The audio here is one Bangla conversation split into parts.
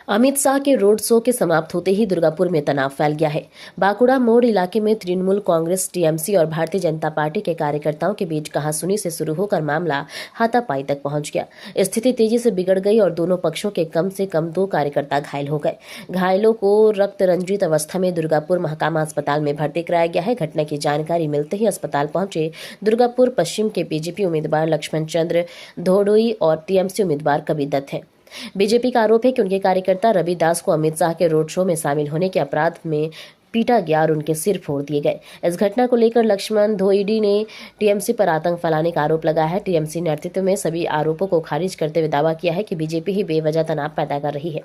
अमित शाह के रोड शो के समाप्त होते ही दुर्गापुर में तनाव फैल गया है। बाकुड़ा मोड़ इलाके में तृणमूल कांग्रेस, टीएमसी और भारतीय जनता पार्टी के कार्यकर्ताओं के बीच कहासुनी से शुरू होकर मामला हाथापाई तक पहुंच गया। स्थिति तेजी से बिगड़ गई और दोनों पक्षों के कम से कम 2 कार्यकर्ता घायल हो गए। घायलों को रक्त रंजित अवस्था में दुर्गापुर महाकामा अस्पताल में भर्ती कराया गया है। घटना की जानकारी मिलते ही अस्पताल पहुंचे दुर्गापुर पश्चिम के बीजेपी उम्मीदवार लक्ष्मण चंद्र धोडोई और टीएमसी उम्मीदवार कबीर दत्त हैं। बीजेपी का आरोप है कि उनके कार्यकर्ता रवि दास को अमित शाह के रोड शो में शामिल होने के अपराध में पीटा गया और उनके सिर फोड़ दिए गए। इस घटना को लेकर लक्ष्मण धोईडी ने टीएमसी पर आतंक फैलाने का आरोप लगाया है। टीएमसी नेतृत्व में सभी आरोपों को खारिज करते हुए दावा किया है कि बीजेपी ही बेवजह तनाव पैदा कर रही है।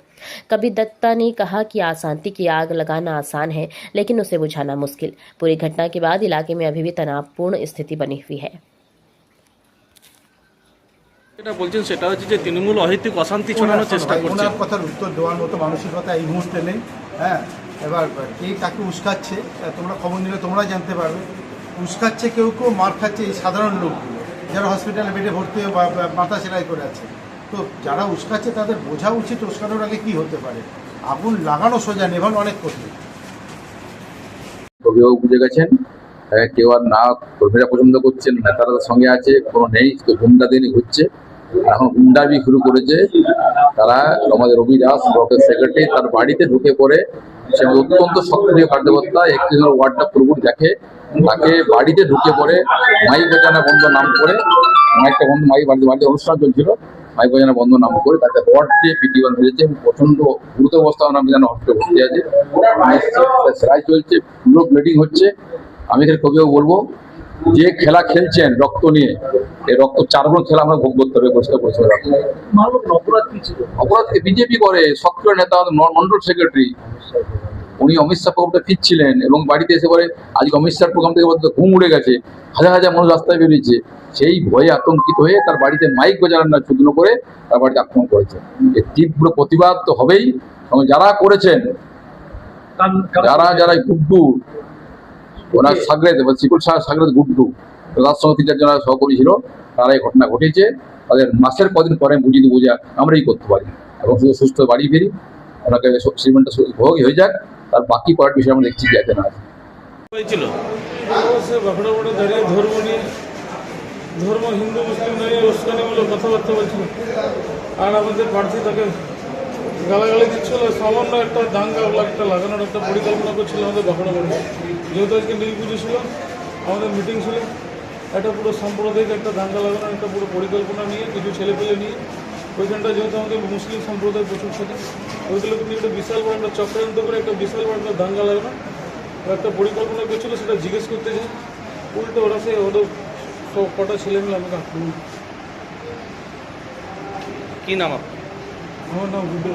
कबीर दत्ता ने कहा कि अशांति की आग लगाना आसान है, लेकिन उसे बुझाना मुश्किल। पूरी घटना के बाद इलाके में अभी भी तनावपूर्ण स्थिति बनी हुई है। এটা বলছেন সেটা হচ্ছে যে তৃণমূল অহেতুক অশান্তি ছড়ানোর চেষ্টা করছে। ওনার কথার উত্তর দেওয়ার মতো মানসিকতা এই মুহূর্তে নেই। হ্যাঁ, এবার কে কাকে উস্কাচ্ছে তোমরা খবর নিলে তোমরা জানতে পারবে। উস্কাচ্ছে কেউ কেউ, মার খাচ্ছে এই সাধারণ লোকগুলো যারা হসপিটালে বেডে ভর্তি হয়ে মাথা সেলাই করে আছে। তো যারা উস্কাচ্ছে তাদের বোঝা উচিত উস্কানোর আগে কী হতে পারে। আগুন লাগানো সোজা, নেভানো অনেক কঠিন। অভিভাবক বুঝে গেছেন, কেউ আর না কর্মীরা পছন্দ করছেন, নেতারা সঙ্গে আছে, কোনো নেই, তো গুন্ডাদেরই হচ্ছে। এখন গুন্ডাবি শুরু করেছে তারা। আমাদের রবি দাস ব্লকের সেক্রেটারি তার বাড়িতে ঢুকে পড়ে, সে অত্যন্ত সক্রিয় কার্যকর্তা, 31 নম্বর ওয়ার্ডটা পুরোপুরি দেখে, তাকে বাড়িতে ঢুকে পড়ে মাইক বাজানো বন্ধ নাম করে, মাইকটা বন্ধ, বাড়িতে অনুষ্ঠান চলছিল, মাইক বাজানো বন্ধ নাম করে তাকে রড দিয়ে পিটিয়ে হয়েছে এবং প্রচন্ড গুরুতর অবস্থা ওনার যেন হসপিটালে ভর্তি আছে, সেলাই চলছে, পুরো ব্লিডিং হচ্ছে। আমি এখানে কবিও বলবো, যে খেলা খেলছেন রক্ত নিয়ে, এই রক্ত 4 গুণ খেলা আমরা ভোগ করতে হবে। অপরাধকে বিজেপি করে, সক্রিয় নেতা মন্ডল সেক্রেটারি, উনি অমিত শাহ প্রোগ্রামটা ফিরছিলেন এবং বাড়িতে এসে পরে আজকে অমিত শাহ প্রোগ্রাম থেকে ঘুম উড়ে গেছে, হাজার হাজার মানুষ রাস্তায় বেরিয়েছে, সেই ভয়ে আতঙ্কিত হয়ে তার বাড়িতে মাইক বাজানোর না চূর্ণ করে তার বাড়িতে আক্রমণ করেছে। এর তীব্র প্রতিবাদ তো হবেই, এবং যারা করেছেন, যারা গুড্ডু ওনার সাগরেদ শিকুল সাগরেদ গুড্ডু, তার সঙ্গে 3-4 জন সহকর্মী ছিল, তারা এই ঘটনা ঘটেছে। তাদের মাসের কদিন পরে বুঝিয়ে বোঝা আমরাই করতে পারি এবং শুধু সুস্থ বাড়ি ফিরি, ওনাকে ট্রিটমেন্টটা ভোগই হয়ে যাক, তার বাকি করার বিষয়ে আমরা দেখছি যে এখন আছে হয়েছিল দাঁড়িয়ে ধর্ম হিন্দু মুসলিম নিয়ে উস্কানিমূলক কথাবার্তা বলছিল, আর আমাদের প্রার্থী তাকে গালাগালি দিচ্ছিল। সামান্য একটা দাঙ্গা একটা লাগানোর একটা পরিকল্পনা করছিল আমাদের বাঁকুড়া মোড়ে। যেহেতু আজকে নীল পুজো ছিল, আমাদের মিটিং ছিল, একটা পুরো সাম্প্রদায়িক একটা দাঙ্গা লাগানোর একটা পুরো পরিকল্পনা নিয়ে, কিছু ছেলেপেলে নিয়ে, ওইখানটা যেহেতু আমাদের মুসলিম সম্প্রদায় প্রচুর ছিল, ওইগুলোকে নিয়ে একটা বিশাল বড় একটা চক্রান্ত করে একটা বিশাল বড় একটা দাঙ্গা লাগানো একটা পরিকল্পনা করছিল। সেটা জিজ্ঞেস করতে যায়, উল্টো ওরা সে ওদের কটা ছেলে মিলে আমাকে আক্রমণ। কি নাম আমার নাম গুড্ডু।